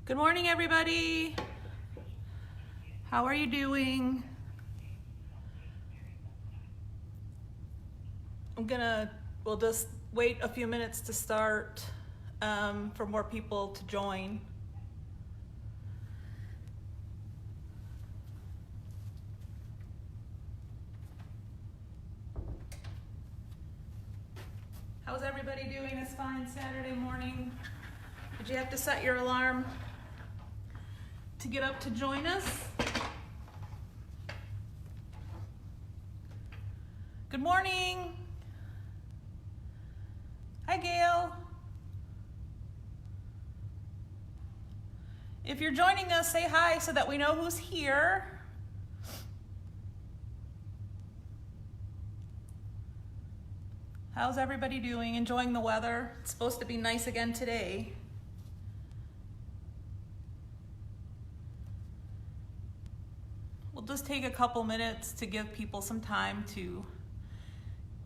Good morning, everybody. How are you doing? We'll just wait a few minutes to start for more people to join. How's everybody doing this fine Saturday morning? Did you have to set your alarm to get up to join us? Good morning. Hi, Gail. If you're joining us, say hi so that we know who's here. How's everybody doing? Enjoying the weather? It's supposed to be nice again today. We'll just take a couple minutes to give people some time to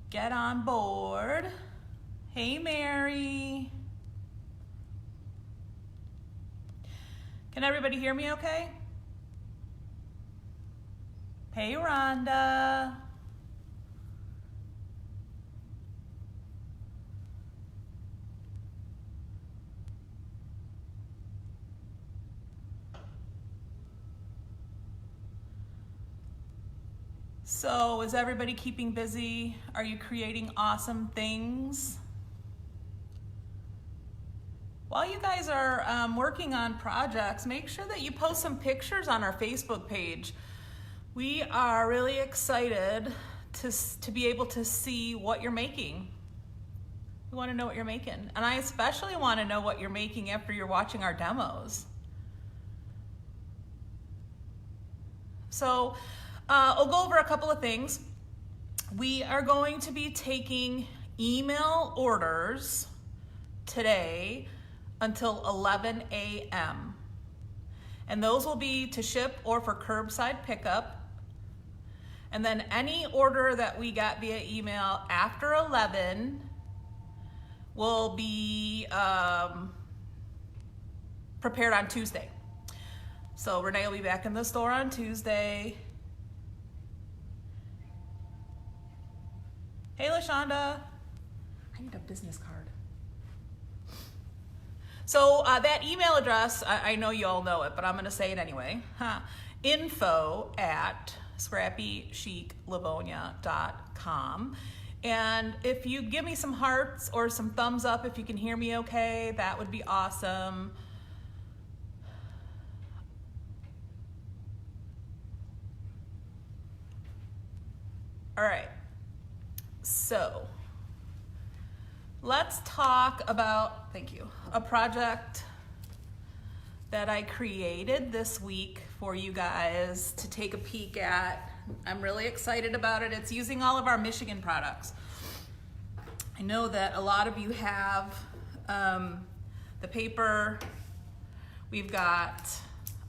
get on board. Hey, Mary. Can everybody hear me okay? Hey, Rhonda. So, is everybody keeping busy? Are you creating awesome things? While you guys are working on projects, make sure that you post some pictures on our Facebook page. We are really excited to be able to see what you're making. We want to know what you're making. And I especially want to know what you're making after you're watching our demos. So, I'll go over a couple of things. We are going to be taking email orders today until 11 a.m. And those will be to ship or for curbside pickup. And then any order that we got via email after 11 will be prepared on Tuesday. So Renee will be back in the store on Tuesday. Hey, LaShonda. I need a business card. So that email address, I know you all know it, but I'm going to say it anyway. info@scrappychiclivonia.com. And if you give me some hearts or some thumbs up if you can hear me okay, that would be awesome. All right. So let's talk about, thank you, a project that I created this week for you guys to take a peek at. I'm really excited about it. It's using all of our Michigan products. I know that a lot of you have the paper. We've got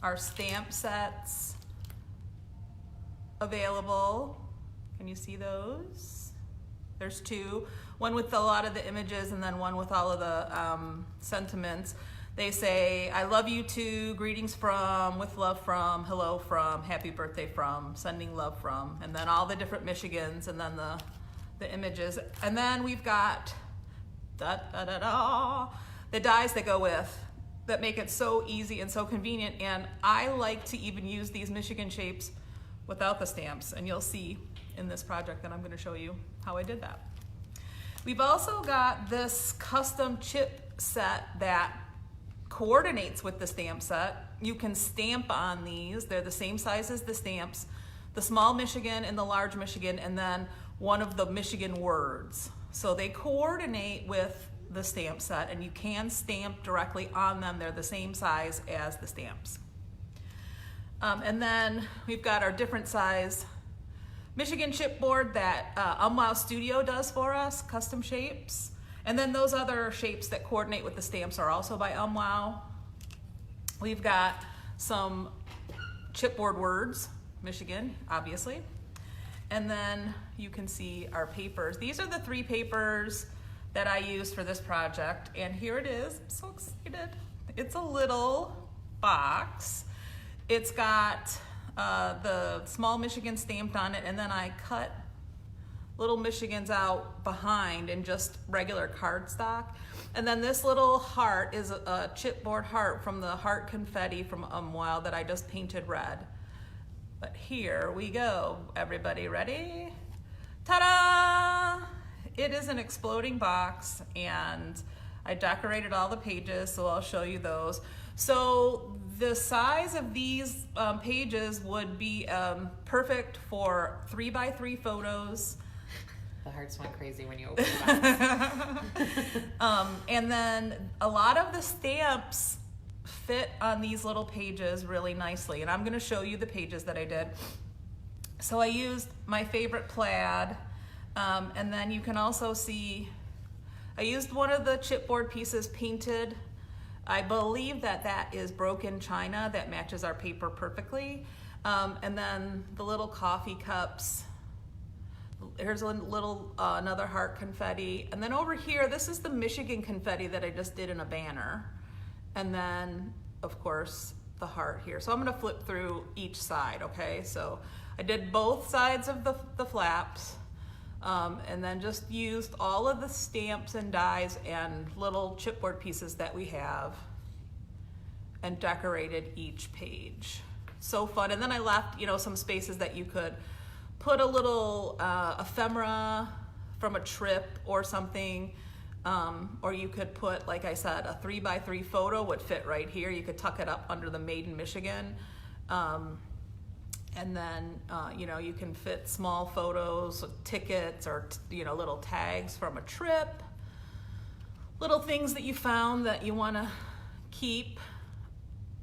our stamp sets available. Can you see those? There's two, one with a lot of the images and then one with all of the sentiments. They say, I love you too, greetings from, with love from, hello from, happy birthday from, sending love from, and then all the different Michigans and then the images. And then we've got the dies that go with, that make it so easy and so convenient. And I like to even use these Michigan shapes without the stamps, and you'll see in this project that I'm going to show you how I did that. We've also got this custom chip set that coordinates with the stamp set. You can stamp on these. They're the same size as the stamps, the small Michigan and the large Michigan, and then one of the Michigan words. So they coordinate with the stamp set, and you can stamp directly on them. They're the same size as the stamps. And then we've got our different size Michigan chipboard that Wow Studio does for us, custom shapes. And then those other shapes that coordinate with the stamps are also by Wow. We've got some chipboard words, Michigan, obviously. And then you can see our papers. These are the 3 papers that I used for this project. And here it is. I'm so excited. It's a little box. It's got the small Michigan stamped on it, and then I cut little Michigans out behind in just regular cardstock. And then this little heart is a chipboard heart from the heart confetti from Wow that I just painted red. But here we go. Everybody ready? Ta-da! It is an exploding box, and I decorated all the pages, so I'll show you those. So the size of these pages would be perfect for 3x3 photos. The hearts went crazy when you opened the box. And then a lot of the stamps fit on these little pages really nicely, and I'm going to show you the pages that I did. So I used my favorite plaid, and then you can also see I used one of the chipboard pieces painted. I believe that is broken china that matches our paper perfectly. And then the little coffee cups. Here's a little another heart confetti. And then over here, this is the Michigan confetti that I just did in a banner. And then, of course, the heart here. So I'm gonna flip through each side, okay? So I did both sides of the flaps, and then just used all of the stamps and dies and little chipboard pieces that we have and decorated each page. So fun. And then I left, some spaces that you could put a little ephemera from a trip or something, or you could put, like I said, a 3x3 photo would fit right here. You could tuck it up under the Made in Michigan. And then, you can fit small photos, tickets, or, little tags from a trip, little things that you found that you want to keep,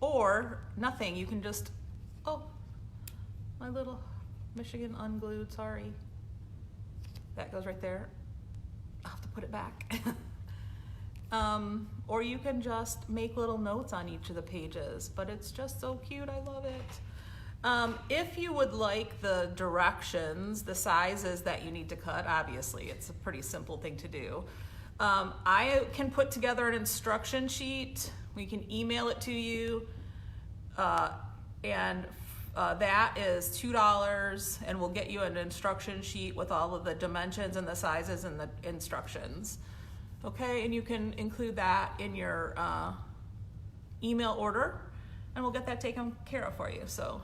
or nothing. You can just, oh, my little Michigan unglued, sorry. That goes right there. I'll have to put it back. Or you can just make little notes on each of the pages, but it's just so cute, I love it. If you would like the directions, the sizes that you need to cut, obviously it's a pretty simple thing to do. I can put together an instruction sheet. We can email it to you, and that is $2, and we'll get you an instruction sheet with all of the dimensions and the sizes and the instructions. Okay, and you can include that in your email order, and we'll get that taken care of for you. So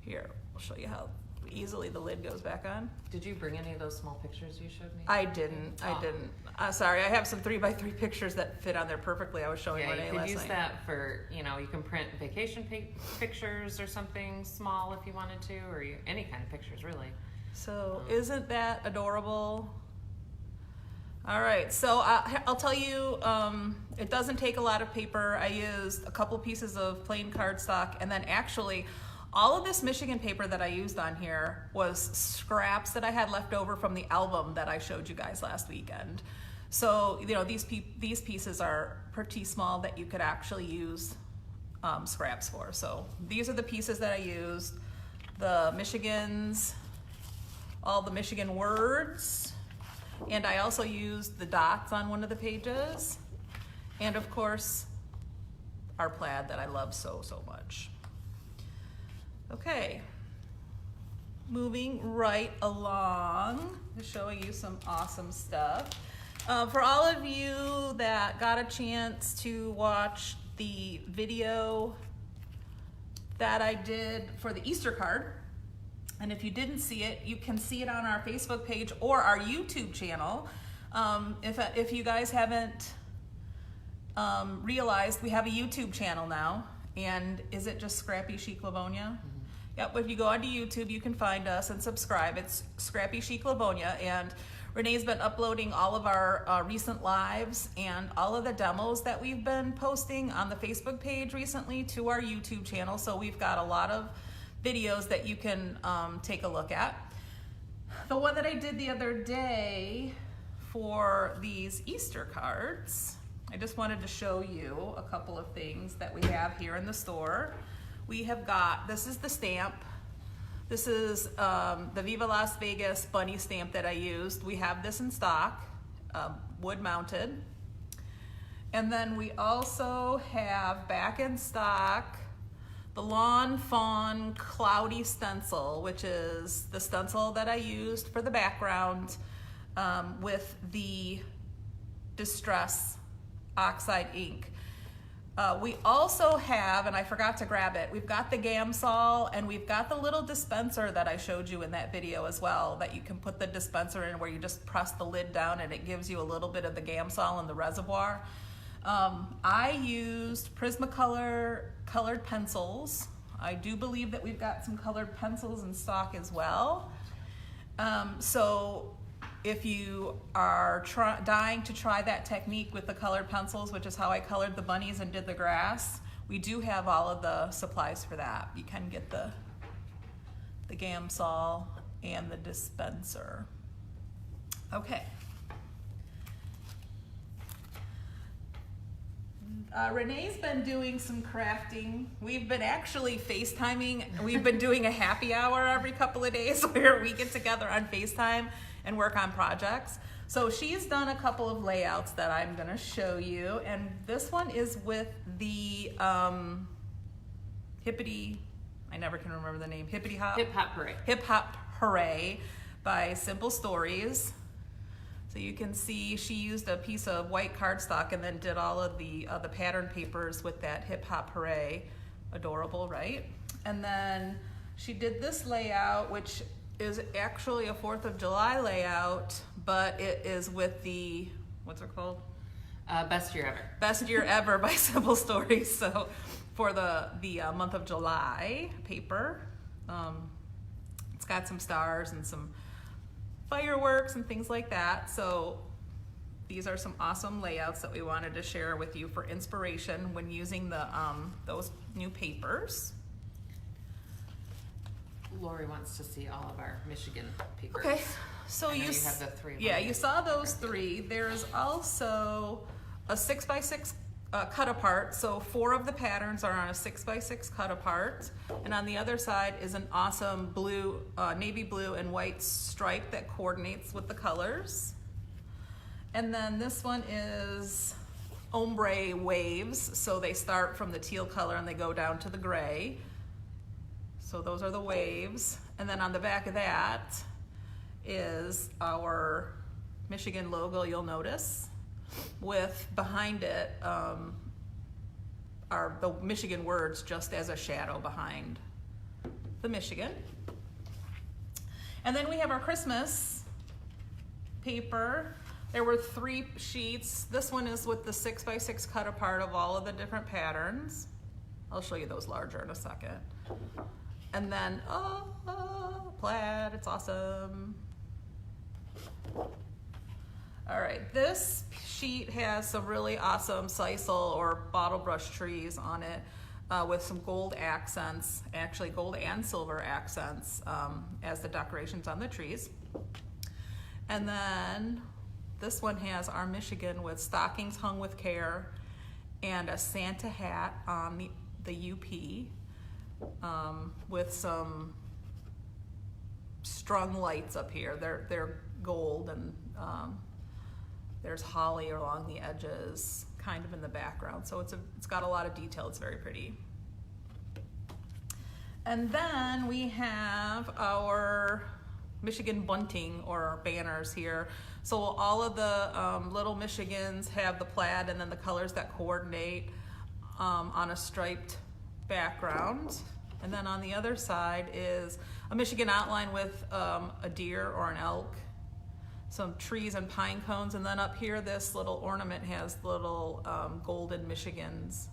here, I'll show you how easily the lid goes back on. Did you bring any of those small pictures you showed me? I didn't. Sorry, I have some 3x3 pictures that fit on there perfectly. I was showing Renee last night. You could use that for, you can print vacation pictures or something small if you wanted to, or any kind of pictures, really. So isn't that adorable? All right, so I'll tell you, it doesn't take a lot of paper. I used a couple pieces of plain cardstock, and then actually all of this Michigan paper that I used on here was scraps that I had left over from the album that I showed you guys last weekend. So, these pieces are pretty small that you could actually use scraps for. So these are the pieces that I used. The Michigans, all the Michigan words, and I also used the dots on one of the pages. And of course, our plaid that I love so, so much. Okay, moving right along, showing you some awesome stuff. For all of you that got a chance to watch the video that I did for the Easter card, and if you didn't see it, you can see it on our Facebook page or our YouTube channel. If you guys haven't realized, we have a YouTube channel now, and is it just Scrappy Chic Livonia? Mm-hmm. Yep, if you go onto YouTube, you can find us and subscribe. It's Scrappy Chic Livonia, and Renee's been uploading all of our recent lives and all of the demos that we've been posting on the Facebook page recently to our YouTube channel. So we've got a lot of videos that you can take a look at. The one that I did the other day for these Easter cards, I just wanted to show you a couple of things that we have here in the store. We have got, this is the stamp. This is the Viva Las Vegas bunny stamp that I used. We have this in stock, wood mounted. And then we also have back in stock the Lawn Fawn Cloudy Stencil, which is the stencil that I used for the background with the Distress Oxide ink. We also have, and I forgot to grab it, we've got the Gamsol and we've got the little dispenser that I showed you in that video as well, that you can put the dispenser in where you just press the lid down and it gives you a little bit of the Gamsol in the reservoir. I used Prismacolor colored pencils. I do believe that we've got some colored pencils in stock as well. So if you are dying to try that technique with the colored pencils, which is how I colored the bunnies and did the grass, we do have all of the supplies for that. You can get the Gamsol and the dispenser. Okay. Renee's been doing some crafting. We've been actually FaceTiming. We've been doing a happy hour every couple of days where we get together on FaceTime and work on projects. So she's done a couple of layouts that I'm going to show you. And this one is with the Hippity, I never can remember the name, Hippity Hop? Hip Hop Hooray. Hip Hop Hooray by Simple Stories. So you can see she used a piece of white cardstock and then did all of the pattern papers with that Hip Hop Hooray. Adorable, right? And then she did this layout, which is actually a 4th of July layout, but it is with the, what's it called? Best Year Ever. Best Year Ever by Simple Stories. So for the month of July paper, it's got some stars and some fireworks and things like that. So these are some awesome layouts that we wanted to share with you for inspiration when using the those new papers. Lori wants to see all of our Michigan papers. Okay, so you have the 3 of them. Yeah, you saw those 3. There's also a 6x6 cut apart. So 4 of the patterns are on a 6x6 cut apart, and on the other side is an awesome blue, navy blue and white stripe that coordinates with the colors. And then this one is ombre waves. So they start from the teal color and they go down to the gray. So those are the waves. And then on the back of that is our Michigan logo, you'll notice, with behind it are the Michigan words just as a shadow behind the Michigan. And then we have our Christmas paper. There were 3 sheets. This one is with the 6x6 cut apart of all of the different patterns. I'll show you those larger in a second. And then, plaid, it's awesome. All right, this sheet has some really awesome sisal or bottle brush trees on it with some gold accents, actually gold and silver accents as the decorations on the trees. And then this one has our Michigan with stockings hung with care and a Santa hat on the UP. With some strung lights up here. They're gold, and there's holly along the edges, kind of in the background. So it's got a lot of detail. It's very pretty. And then we have our Michigan bunting or banners here. So all of the little Michigans have the plaid and then the colors that coordinate on a striped background. And then on the other side is a Michigan outline with a deer or an elk, some trees and pine cones, and then up here this little ornament has little golden Michigans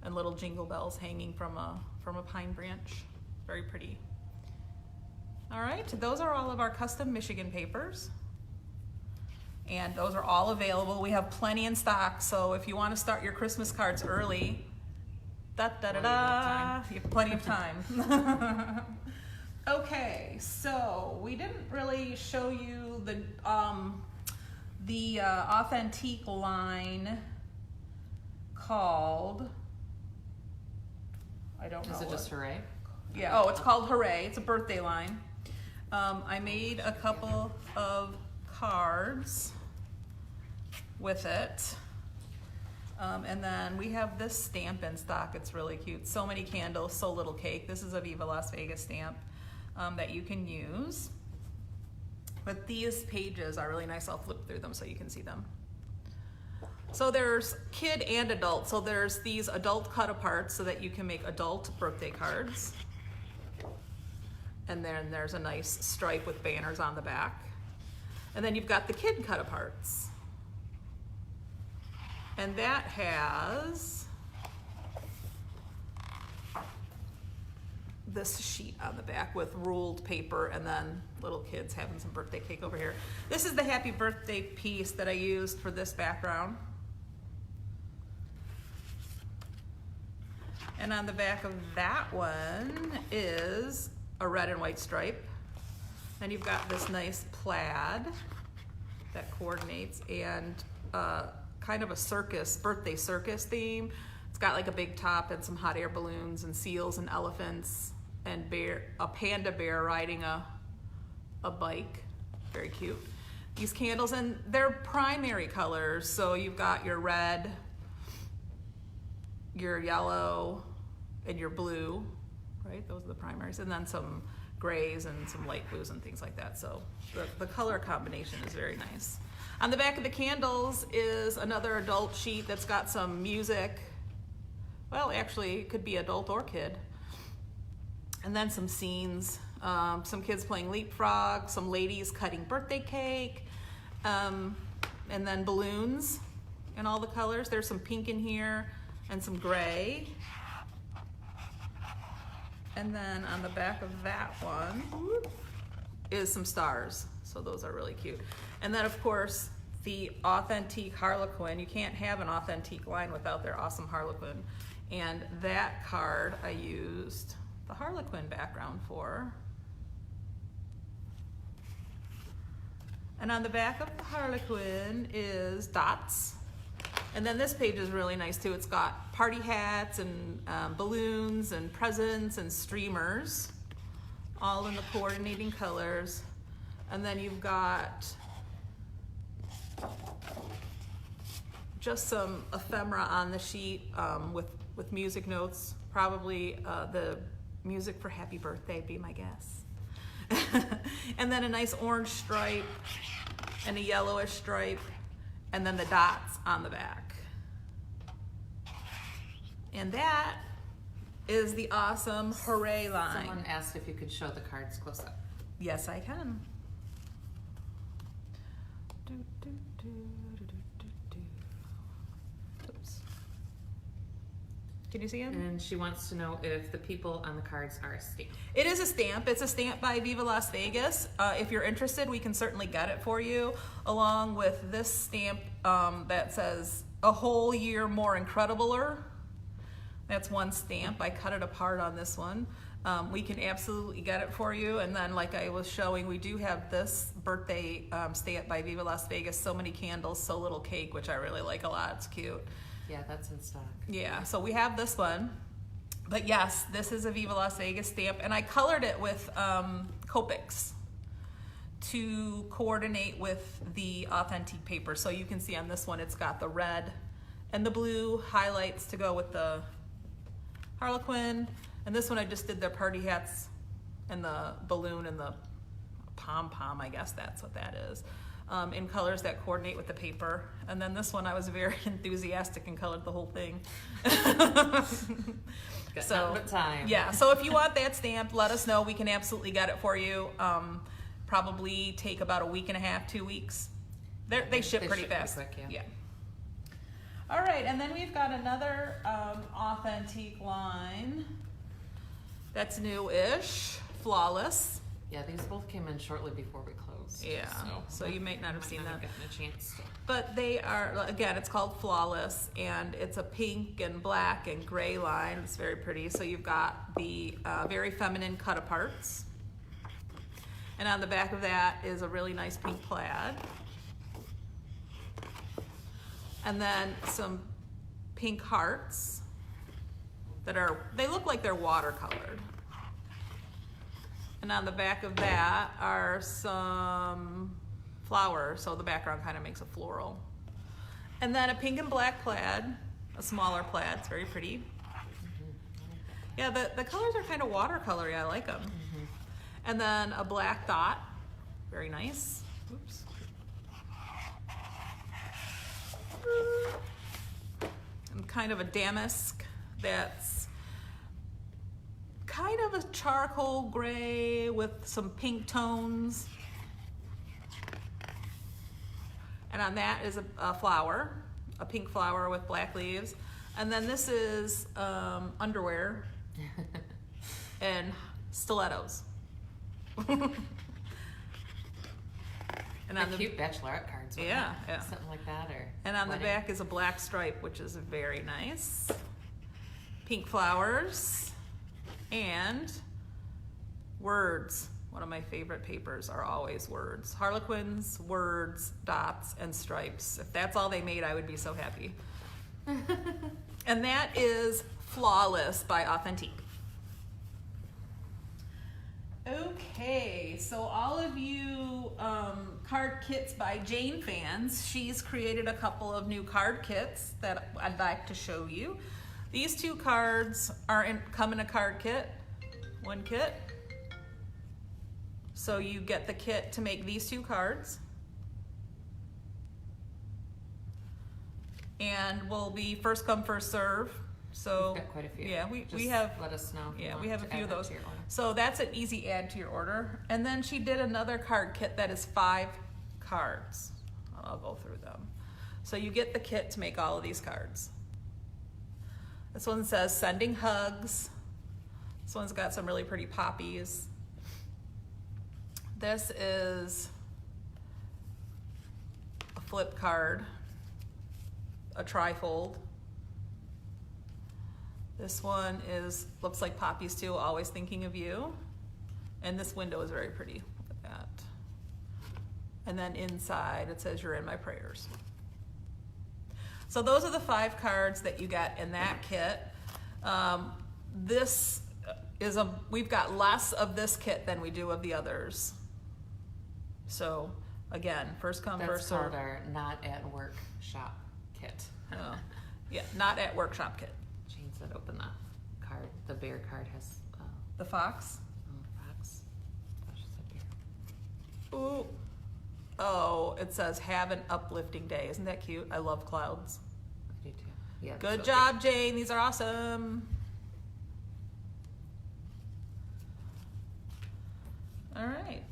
and little jingle bells hanging from a pine branch. Very pretty. All right, those are all of our custom Michigan papers. And those are all available. We have plenty in stock, so if you want to start your Christmas cards early, you have plenty of time. Okay, so we didn't really show you the Authentique line called, I don't know. Is it just Hooray? Yeah, it's called Hooray. It's a birthday line. I made a couple of cards with it. And then we have this stamp in stock. It's really cute. So many candles, so little cake. This is a Viva Las Vegas stamp that you can use. But these pages are really nice. I'll flip through them so you can see them. So there's kid and adult. So there's these adult cut aparts so that you can make adult birthday cards. And then there's a nice stripe with banners on the back. And then you've got the kid cut aparts. And that has this sheet on the back with ruled paper and then little kids having some birthday cake over here. This is the happy birthday piece that I used for this background. And on the back of that one is a red and white stripe. And you've got this nice plaid that coordinates and kind of a circus, birthday circus theme. It's got like a big top and some hot air balloons and seals and elephants and a panda bear riding a bike. Very cute. These candles, and they're primary colors. So you've got your red, your yellow, and your blue, right? Those are the primaries. And then some grays and some light blues and things like that. So the color combination is very nice. On the back of the candles is another adult sheet that's got some music. Well, actually, it could be adult or kid. And then some scenes, some kids playing leapfrog, some ladies cutting birthday cake, and then balloons in all the colors. There's some pink in here and some gray. And then on the back of that one is some stars. So those are really cute. And then of course, the authentic Harlequin. You can't have an authentic line without their awesome Harlequin. And that card I used the Harlequin background for. And on the back of the Harlequin is dots. And then this page is really nice too. It's got party hats and balloons and presents and streamers, all in the coordinating colors. And then you've got just some ephemera on the sheet with music notes, probably the music for Happy Birthday, be my guess. And then a nice orange stripe and a yellowish stripe, and then the dots on the back. And that is the awesome Hooray line. Someone asked if you could show the cards close up. Yes, I can. Oops. Can you see him? And she wants to know if the people on the cards are a stamp. It is a stamp. It's a stamp by Viva Las Vegas. If you're interested, we can certainly get it for you, along with this stamp that says a whole year more incredibler. That's one stamp. I cut it apart on this one. We can absolutely get it for you. And then like I was showing, we do have this birthday stamp by Viva Las Vegas, so many candles, so little cake, which I really like a lot. It's cute. Yeah, that's in stock. Yeah, so we have this one. But yes, this is a Viva Las Vegas stamp. And I colored it with Copics to coordinate with the authentic paper. So you can see on this one, it's got the red and the blue highlights to go with the Harlequin. And this one I just did their party hats and the balloon and the pom-pom, I guess that's what that is, in colors that coordinate with the paper. And then this one I was very enthusiastic and colored the whole thing. Got nothing but time. Yeah, so if you want that stamp, let us know. We can absolutely get it for you. Probably take about a week and a half, 2 weeks. They ship pretty fast. Pretty quick, yeah. All right, and then we've got another authentic line that's new-ish, Flawless. Yeah, these both came in shortly before we closed. Yeah, so you might not have seen that. Gotten a chance to. But they are, again, it's called Flawless, and it's a pink and black and gray line. It's very pretty. So you've got the very feminine cut aparts. And on the back of that is a really nice pink plaid. And then some pink hearts that they look like they're watercolored. And on the back of that are some flowers, so the background kind of makes a floral. And then a pink and black plaid a smaller plaid. It's very pretty. Yeah, the colors are kind of watercolory. I like them. And then a black dot. Very nice. Oops. And kind of a damask that's kind of a charcoal gray with some pink tones. And on that is a flower, a pink flower with black leaves. And then this is underwear and stilettos. And on the cute bachelorette cards. Yeah. Something like that, or. And on the back is a black stripe, which is very nice. Pink flowers and words. One of my favorite papers are always words. Harlequins, words, dots, and stripes. If that's all they made, I would be so happy. And that is Flawless by Authentique. Okay, so all of you card kits by Jane fans, she's created a couple of new card kits that I'd like to show you. These two cards come in a card kit, one kit. So you get the kit to make these two cards. And we'll be first come, first serve. So we've got quite a few. Yeah, we Just have. Let us know. Yeah, we have a few of those. So that's an easy add to your order. And then she did another card kit that is 5 cards. I'll go through them. So you get the kit to make all of these cards. This one says sending hugs. This one's got some really pretty poppies. This is a flip card, a trifold. This one looks like poppies too, always thinking of you. And this window is very pretty. Look at that. And then inside it says you're in my prayers. So those are the 5 cards that you get in that kit. We've got less of this kit than we do of the others. So again, first come, first serve. That's called our not at work shop kit. Yeah, not at workshop kit. Jane said open that card. The bear card has the fox. Fox. Gosh, it's a bear. Ooh. Oh, it says have an uplifting day. Isn't that cute? I love clouds. I do too. Yeah. Good job, Jane. These are awesome. All right.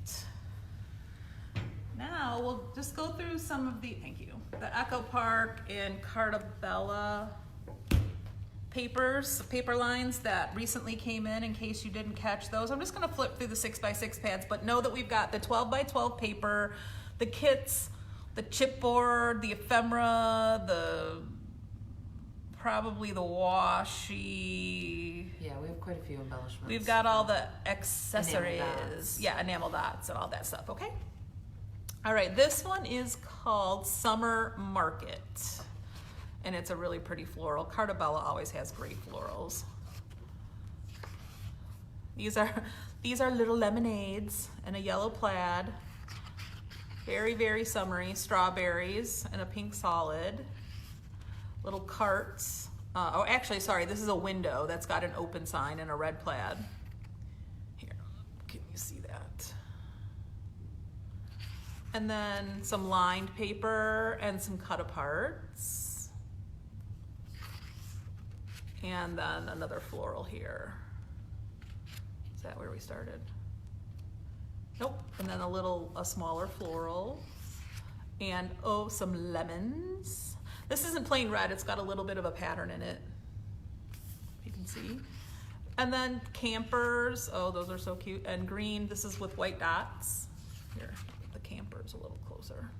Now we'll just go through some of the Echo Park and Cartabella papers, paper lines that recently came in case you didn't catch those. I'm just gonna flip through the 6x6 pads, but know that we've got the 12x12 paper, the kits, the chipboard, the ephemera, probably the washi. Yeah, we have quite a few embellishments. We've got all the accessories. Enamel dots. Yeah, enamel dots and all that stuff, okay? All right, this one is called Summer Market. And it's a really pretty floral. Cartabella always has great florals. These are little lemonades and a yellow plaid. Very, very summery. Strawberries and a pink solid. Little carts. This is a window that's got an open sign and a red plaid. Here, can you see that? And then some lined paper and some cut aparts. And then another floral here. Is that where we started? Nope. And then a smaller floral. And some lemons. This isn't plain red, it's got a little bit of a pattern in it. You can see. And then campers. Oh, those are so cute. And green, this is with white dots. Here, the campers a little closer.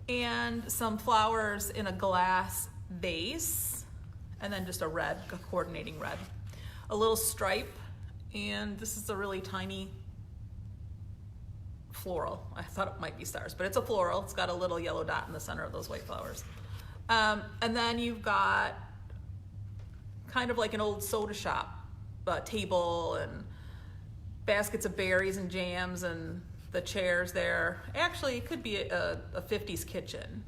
And some flowers in a glass vase. And then just a coordinating red. A little stripe. And this is a really tiny floral. I thought it might be stars, but it's a floral. It's got a little yellow dot in the center of those white flowers. And then you've got kind of like an old soda shop table and baskets of berries and jams and the chairs there. Actually, it could be a 50s kitchen.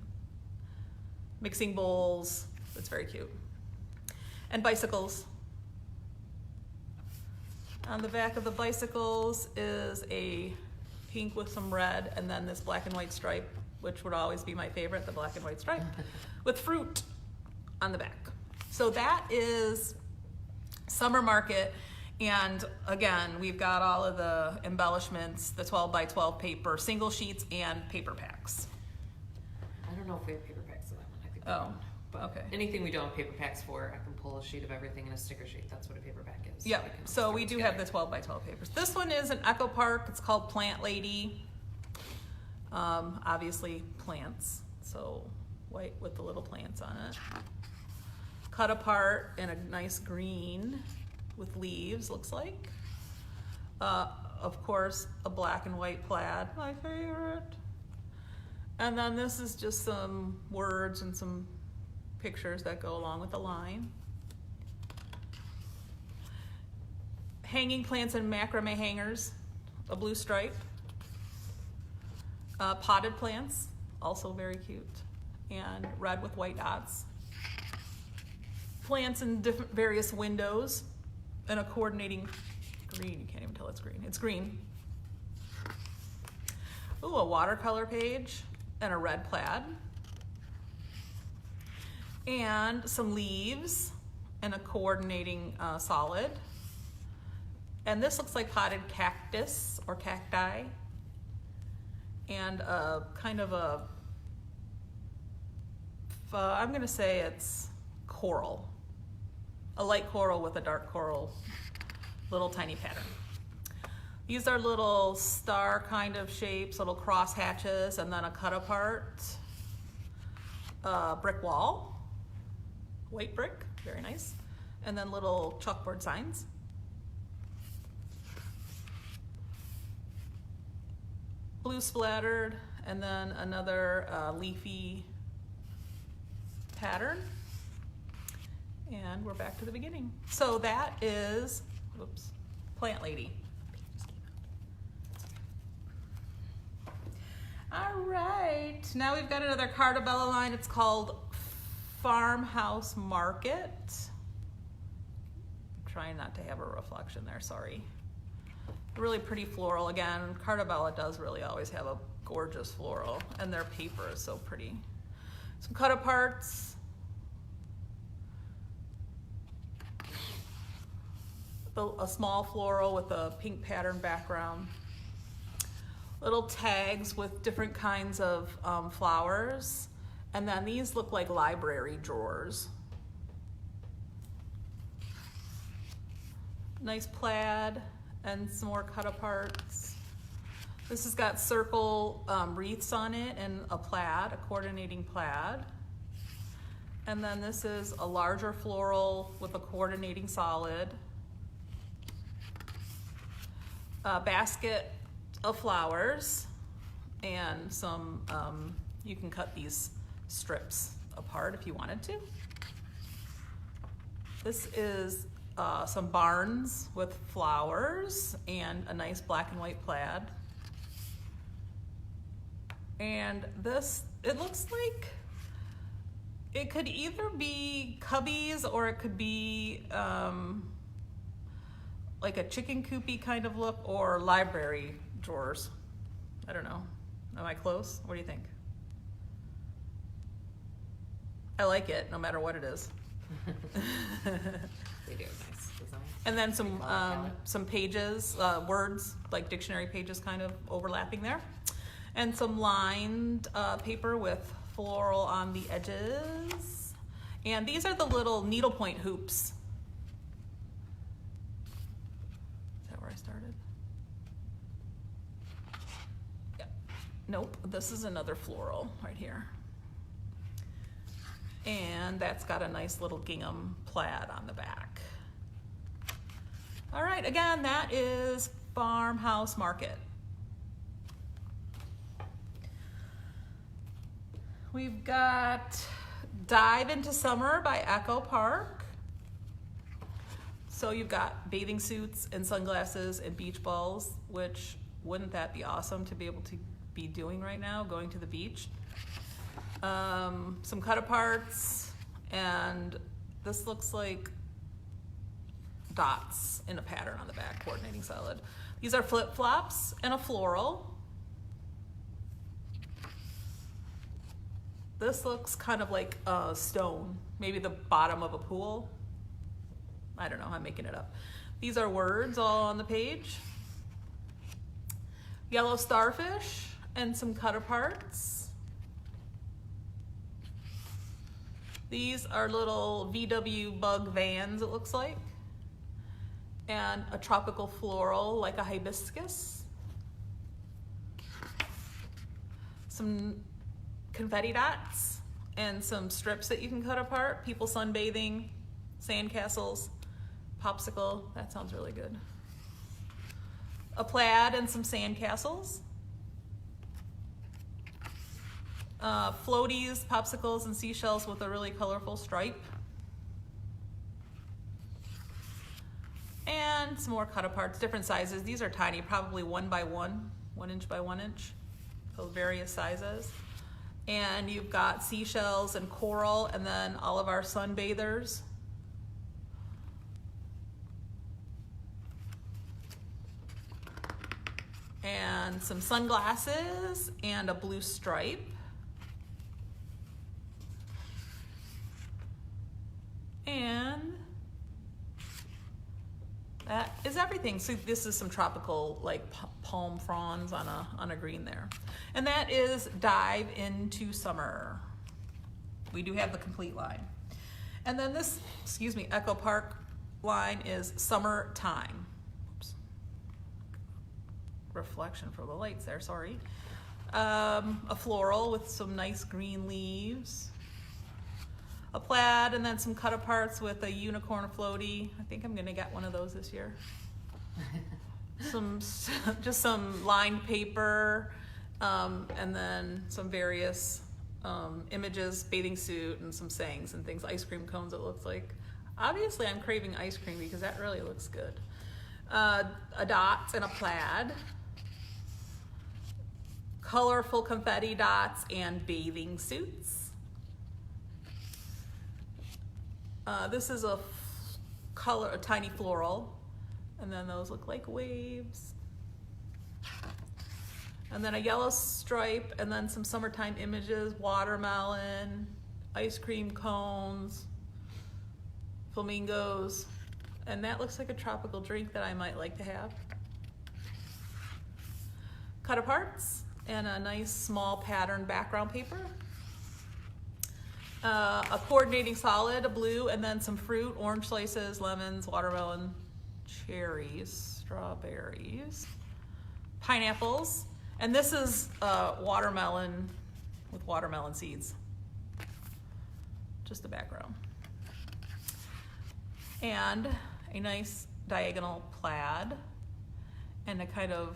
mixing bowls. It's very cute. And bicycles. On the back of the bicycles is a pink with some red, and then this black and white stripe, which would always be my favorite, the black and white stripe, with fruit on the back. So that is Summer Market. And again, we've got all of the embellishments, the 12 by 12 paper, single sheets and paper packs. I don't know if we have paper packs of that one. I think we Oh, don't. But okay. anything we don't have paper packs for, I can pull a sheet of everything in a sticker sheet. That's what a paper pack is. Yep, We can so stick we it do have together. the 12 by 12 papers. This one is an Echo Park. It's called Plant Lady. Obviously plants, so white with the little plants on it. Cut apart in a nice green with leaves, looks like. Of course, a black and white plaid, my favorite. And then this is just some words and some pictures that go along with the line. Hanging plants and macrame hangers, a blue stripe. Potted plants, also very cute, and red with white dots. Plants in different various windows, and a coordinating green. You can't even tell it's green. It's green. Ooh, a watercolor page and a red plaid. And some leaves and a coordinating solid. And this looks like potted cactus or cacti. And a kind of a, I'm gonna say it's coral. A light coral with a dark coral, little tiny pattern. These are little star kind of shapes, little cross hatches, and then a cut apart brick wall, white brick, very nice. And then little chalkboard signs. Blue splattered, and then another leafy pattern. And we're back to the beginning. So that is, whoops, Plant Lady. All right, now we've got another Cartabella line. It's called Farmhouse Market. I'm trying not to have a reflection there, sorry. Really pretty floral. Again, Cartabella does really always have a gorgeous floral, and their paper is so pretty. Some cut aparts. A small floral with a pink pattern background. Little tags with different kinds of flowers. And then these look like library drawers. Nice plaid and some more cut aparts. This has got circle wreaths on it and a plaid, a coordinating plaid. And then this is a larger floral with a coordinating solid. A basket of flowers and some, you can cut these strips apart if you wanted to. This is some barns with flowers and a nice black and white plaid. And this, it looks like it could either be cubbies or it could be like a chicken coopy kind of look, or library drawers. I don't know. Am I close? What do you think? I like it, no matter what it is. They do have nice design. And then some pages, words, like dictionary pages kind of overlapping there. And some lined paper with floral on the edges. And these are the little needlepoint hoops. Is that where I started? Yep. Nope, this is another floral right here. And that's got a nice little gingham plaid on the back. All right, again, that is Farmhouse Market. We've got Dive into Summer by Echo Park. So you've got bathing suits and sunglasses and beach balls, which wouldn't that be awesome to be able to be doing right now, going to the beach? some cut aparts, and this looks like dots in a pattern on the back, coordinating solid. These are flip-flops and a floral. This looks kind of like a stone, maybe the bottom of a pool. I don't know, I'm making it up. These are words all on the page. Yellow starfish and some cut aparts. These are little VW bug vans, it looks like. And a tropical floral like a hibiscus. Some confetti dots and some strips that you can cut apart. People sunbathing, sandcastles, popsicle. That sounds really good. A plaid and some sandcastles. Floaties, popsicles, and seashells with a really colorful stripe. And some more cut aparts, different sizes. These are tiny, probably 1 by 1, 1 inch by 1 inch. So various sizes. And you've got seashells and coral, and then all of our sunbathers. And some sunglasses and a blue stripe. And that is everything. So this is some tropical like palm fronds on a green there. And that is Dive into Summer. We do have the complete line. And then this, Echo Park line is Summertime. Oops. Reflection for the lights there, sorry. A floral with some nice green leaves. A plaid, and then some cut aparts with a unicorn floaty. I think I'm gonna get one of those this year. Just some lined paper, and then some various images, bathing suit, and some sayings and things, ice cream cones it looks like. Obviously I'm craving ice cream because that really looks good. A dot and a plaid. Colorful confetti dots and bathing suits. This is a tiny floral, and then those look like waves. And then a yellow stripe, and then some summertime images, watermelon, ice cream cones, flamingos, and that looks like a tropical drink that I might like to have. Cut aparts, and a nice small pattern background paper. A coordinating solid, a blue, and then some fruit, orange slices, lemons, watermelon, cherries, strawberries, pineapples, and this is watermelon with watermelon seeds. Just the background. And a nice diagonal plaid and a kind of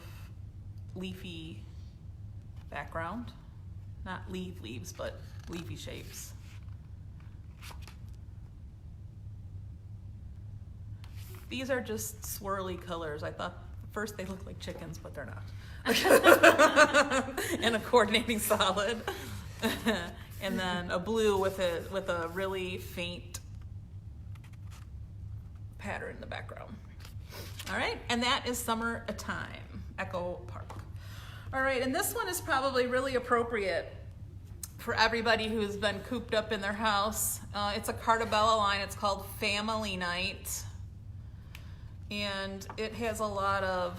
leafy background. Not leaves, but leafy shapes. These are just swirly colors. I thought first they looked like chickens, but they're not. And a coordinating solid. And then a blue with a really faint pattern in the background. All right, and that is Summertime, Echo Park. All right, and this one is probably really appropriate for everybody who's been cooped up in their house. It's a Cartabella line. It's called Family Night. And it has a lot of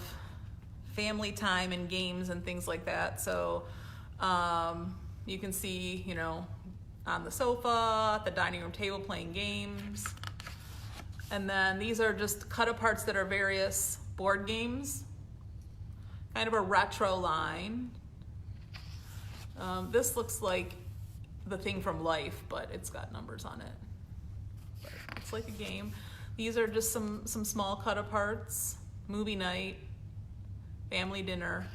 family time and games and things like that. So you can see, on the sofa, at the dining room table playing games. And then these are just cut aparts that are various board games. Kind of a retro line. This looks like the thing from Life, but it's got numbers on it. But it's like a game. These are just some small cut aparts, movie night, family dinner,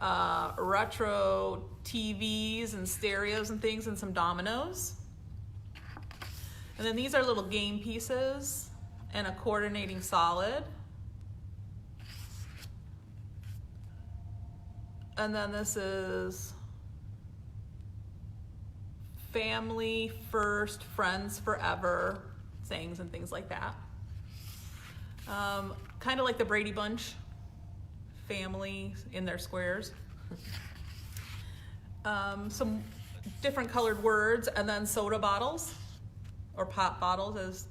retro TVs and stereos and things, and some dominoes. And then these are little game pieces and a coordinating solid. And then this is family first, friends forever sayings and things like that. Kind of like the Brady Bunch, family in their squares. Some different colored words, and then soda bottles, or pop bottles as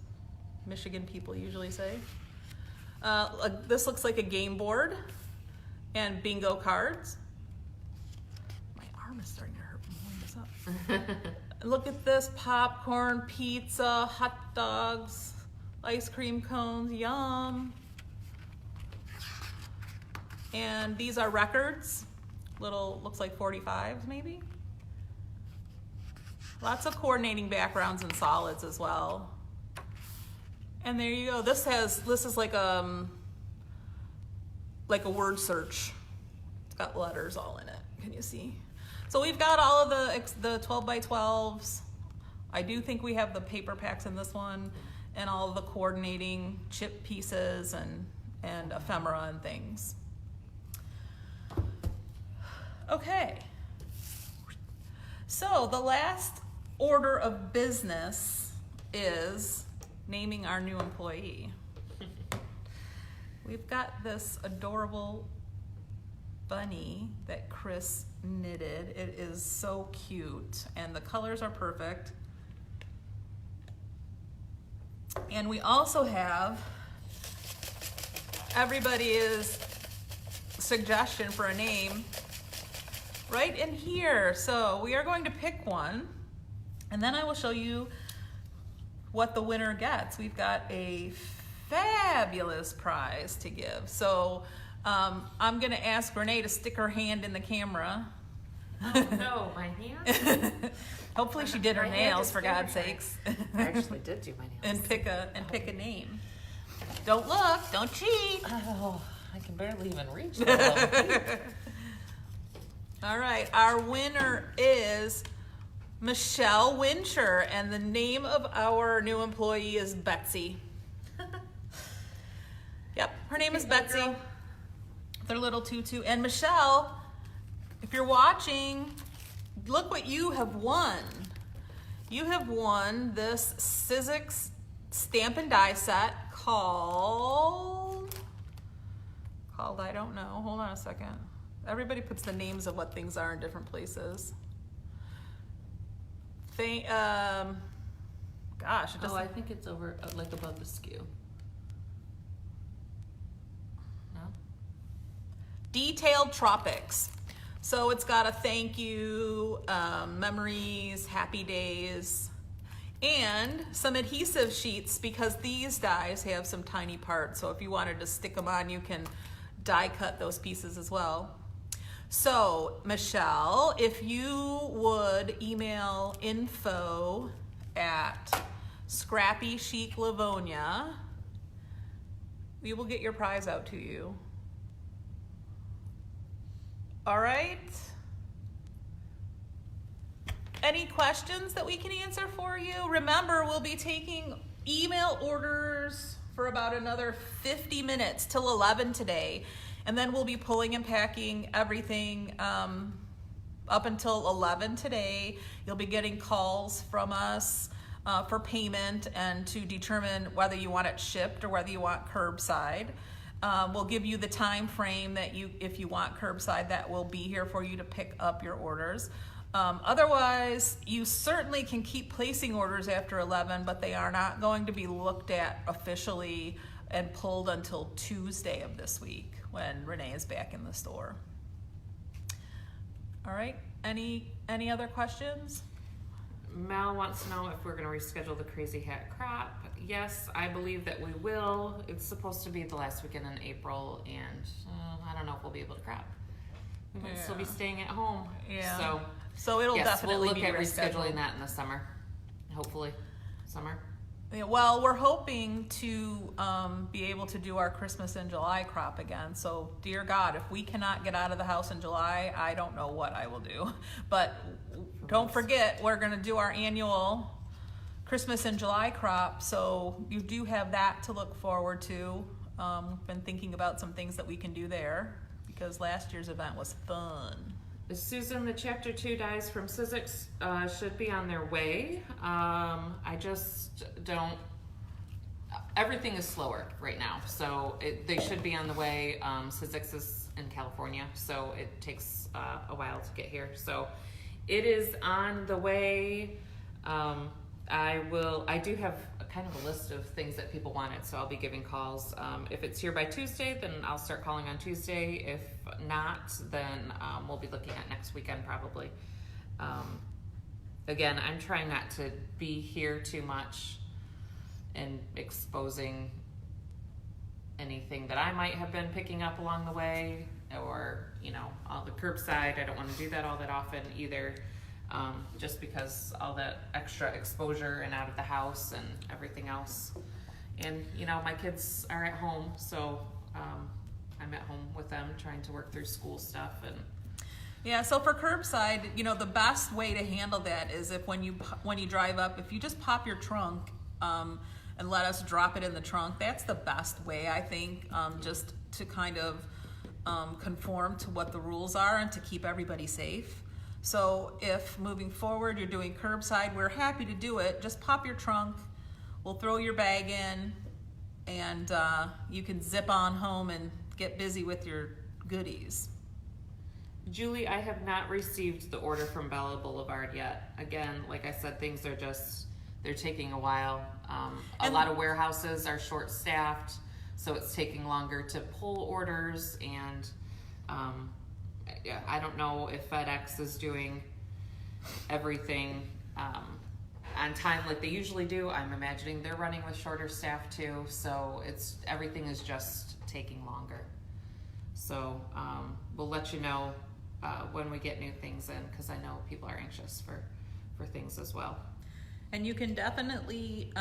Michigan people usually say. This looks like a game board and bingo cards. My arm is starting to hurt from holding this up. Look at this, popcorn, pizza, hot dogs, ice cream cones, yum. And these are records, little, looks like 45s maybe. Lots of coordinating backgrounds and solids as well. And there you go. This is like a word search. It's got letters all in it. Can you see? So we've got all of the 12 by 12s. I do think we have the paper packs in this one, and all of the coordinating chip pieces and ephemera and things. Okay. So the last order of business is naming our new employee. We've got this adorable bunny that Chris knitted. It is so cute, and the colors are perfect. And we also have everybody's suggestion for a name right in here. So we are going to pick one, and then I will show you what the winner gets. We've got a fabulous prize to give. So I'm gonna ask Renee to stick her hand in the camera. Oh no, my hand? Hopefully she did her My hand nails, is for God's sakes. I actually did do my nails. And pick a name. Don't look, don't cheat. Oh, I can barely even reach that. All right, our winner is Michele Wincher, and the name of our new employee is Betsy. Yep, her name is Betsy. Girl. Their little tutu. And Michele, if you're watching, look what you have won. You have won this Sizzix stamp and die set called, I don't know, hold on a second. Everybody puts the names of what things are in different places. Gosh, it just... Oh, I think it's over, like above the skew. No? Detailed Tropics. So it's got a thank you, memories, happy days, and some adhesive sheets, because these dies have some tiny parts. So if you wanted to stick them on, you can die cut those pieces as well. So Michele, if you would email info@Scrappy Chic Livonia, we will get your prize out to you. All right. Any questions that we can answer for you? Remember, we'll be taking email orders for about another 50 minutes till 11 today. And then we'll be pulling and packing everything up until 11 today. You'll be getting calls from us for payment and to determine whether you want it shipped or whether you want curbside. We'll give you the time frame that if you want curbside, that will be here for you to pick up your orders. Otherwise, you certainly can keep placing orders after 11, but they are not going to be looked at officially and pulled until Tuesday of this week, when Renee is back in the store. All right, any other questions? Mal wants to know if we're going to reschedule the Crazy Hat Crop. Yes, I believe that we will. It's supposed to be the last weekend in April, and I don't know if we'll be able to crop. We might still be staying at home. Yeah. So it'll yes, definitely we'll be look at rescheduled. rescheduling that in the summer. Hopefully, summer. Yeah, well, we're hoping to be able to do our Christmas in July crop again. So, dear God, if we cannot get out of the house in July, I don't know what I will do. But don't forget, we're going to do our annual Christmas in July crop. So you do have that to look forward to. We've been thinking about some things that we can do there, because last year's event was fun. Susan, the Chapter 2 dies from Sizzix should be on their way. I just don't... Everything is slower right now, so they should be on the way. Sizzix is in California, so it takes a while to get here. So it is on the way. I do have kind of a list of things that people wanted, so I'll be giving calls. If it's here by Tuesday, then I'll start calling on Tuesday. If not, then we'll be looking at next weekend probably. Again, I'm trying not to be here too much and exposing anything that I might have been picking up along the way, or, you know, all the curbside. I don't want to do that all that often either. Just because all that extra exposure and out of the house and everything else. And, you know, my kids are at home, so I'm at home with them trying to work through school stuff. And Yeah, so for curbside, you know, the best way to handle that is if when you drive up, if you just pop your trunk and let us drop it in the trunk, that's the best way, I think, just to kind of conform to what the rules are and to keep everybody safe. So if moving forward you're doing curbside, we're happy to do it. Just pop your trunk, we'll throw your bag in, and you can zip on home and get busy with your goodies. Julie, I have not received the order from Bella Boulevard yet. Again, like I said, things are they're taking a while. A lot of warehouses are short-staffed, so it's taking longer to pull orders, and I don't know if FedEx is doing everything on time like they usually do. I'm imagining they're running with shorter staff too, so everything is just taking longer. So we'll let you know when we get new things in, because I know people are anxious for things as well. And you can definitely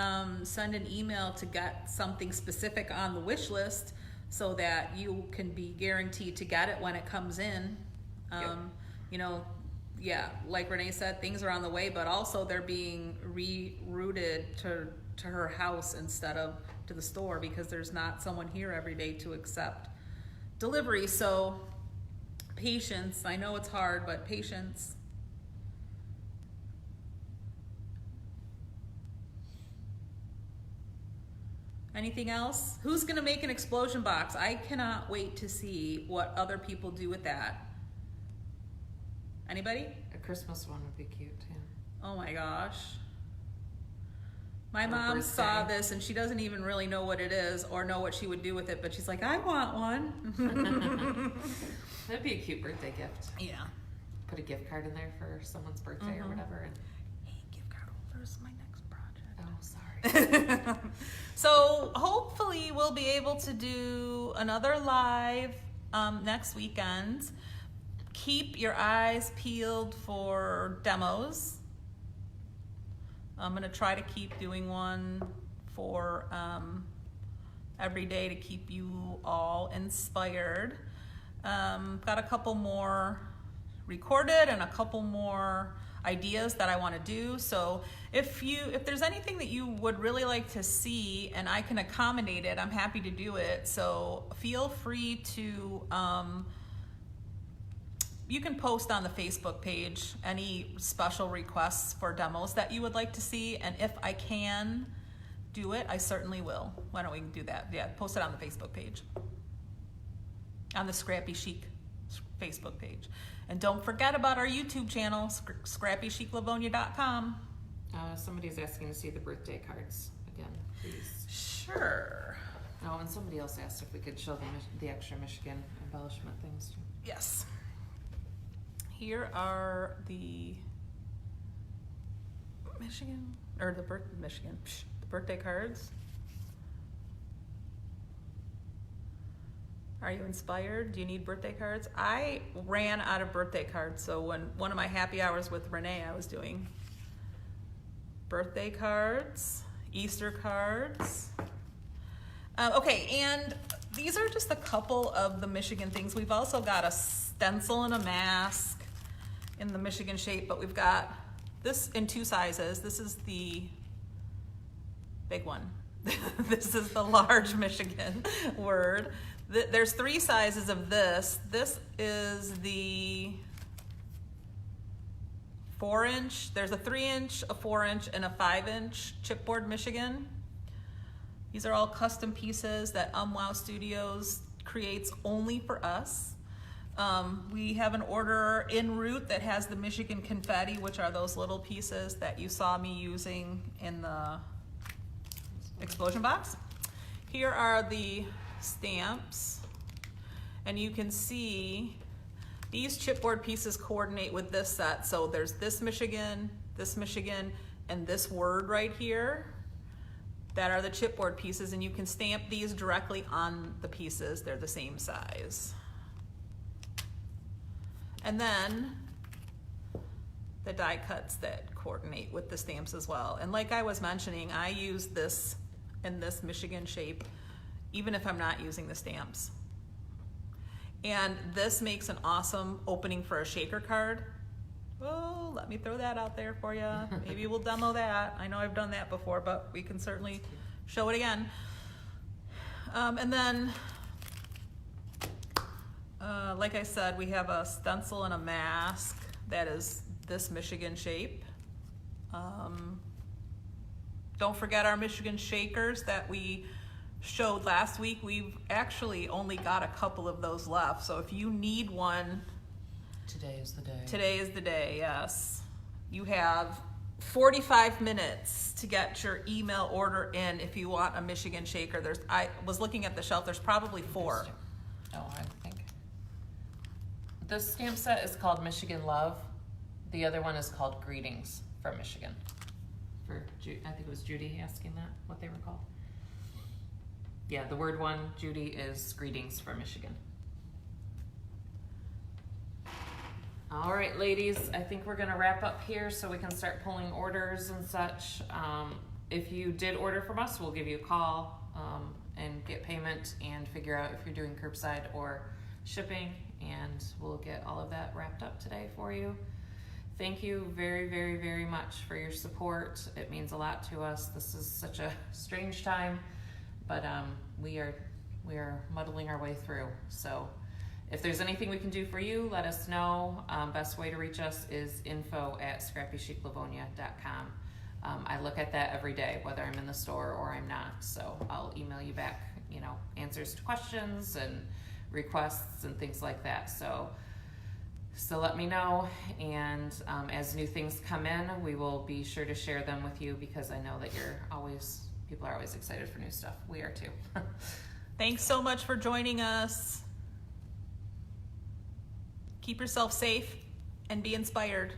send an email to get something specific on the wish list so that you can be guaranteed to get it when it comes in. Yep. You know, yeah, like Renee said, things are on the way, but also they're being rerouted to her house instead of to the store, because there's not someone here every day to accept delivery. So patience. I know it's hard, but patience. Anything else? Who's gonna make an explosion box? I cannot wait to see what other people do with that. Anybody? A Christmas one would be cute too. Oh my gosh. My Or mom birthday. saw this and she doesn't even really know what it is or know what she would do with it, but she's like, I want one. That'd be a cute birthday gift. Yeah. Put a gift card in there for someone's birthday or whatever. And, Hey, gift card holders, my next project. oh, sorry. So hopefully we'll be able to do another live next weekend. Keep your eyes peeled for demos. I'm gonna try to keep doing one for every day to keep you all inspired. Got a couple more recorded and a couple more ideas that I want to do. So if there's anything that you would really like to see and I can accommodate it, I'm happy to do it. So feel free to you can post on the Facebook page any special requests for demos that you would like to see, and if I can do it, I certainly will. Why don't we do that? Yeah, post it on the Facebook page, on the Scrappy Chic Facebook page. And don't forget about our YouTube channel, scrappychiclivonia.com. Somebody's asking to see the birthday cards again, please. Sure. Oh, and somebody else asked if we could show them the extra Michigan embellishment things too. Yes. Here are the the birthday cards. Are you inspired? Do you need birthday cards? I ran out of birthday cards, so when one of my happy hours with Renee, I was doing birthday cards, Easter cards. Okay, and these are just a couple of the Michigan things. We've also got a stencil and a mask in the Michigan shape, but we've got this in 2 sizes. This is the big one. This is the large Michigan word. There's 3 sizes of this. This is the 4-inch. There's a 3-inch, a 4-inch, and a 5-inch chipboard Michigan. These are all custom pieces that Wow Studios creates only for us. We have an order en route that has the Michigan confetti, which are those little pieces that you saw me using in the explosion box. Here are the stamps, and you can see these chipboard pieces coordinate with this set. So there's this Michigan, and this word right here that are the chipboard pieces, and you can stamp these directly on the pieces. They're the same size. And then the die cuts that coordinate with the stamps as well. And like I was mentioning, I use this in this Michigan shape, even if I'm not using the stamps. And this makes an awesome opening for a shaker card. Oh, let me throw that out there for you. Maybe we'll demo that. I know I've done that before, but we can certainly show it again. And then, like I said, we have a stencil and a mask that is this Michigan shape. Don't forget our Michigan shakers that we showed last week. We've actually only got a couple of those left. So if you need one, Today is the day. today is the day, yes. You have 45 minutes to get your email order in if you want a Michigan shaker. I was looking at the shelf, there's probably 4. Oh, I think. This stamp set is called Michigan Love. The other one is called Greetings from Michigan. I think it was Judy asking that, what they were called. Yeah, the word one, Judy, is Greetings from Michigan. All right, ladies, I think we're gonna wrap up here so we can start pulling orders and such. If you did order from us, we'll give you a call and get payment and figure out if you're doing curbside or shipping, and we'll get all of that wrapped up today for you. Thank you very, very, very much for your support. It means a lot to us. This is such a strange time, but we are muddling our way through. So if there's anything we can do for you, let us know. Best way to reach us is info@scrappychiclivonia.com. I look at that every day, whether I'm in the store or I'm not. So I'll email you back, answers to questions and requests and things like that. So let me know. And as new things come in, we will be sure to share them with you, because I know that people are always excited for new stuff. We are too. Thanks so much for joining us. Keep yourself safe and be inspired.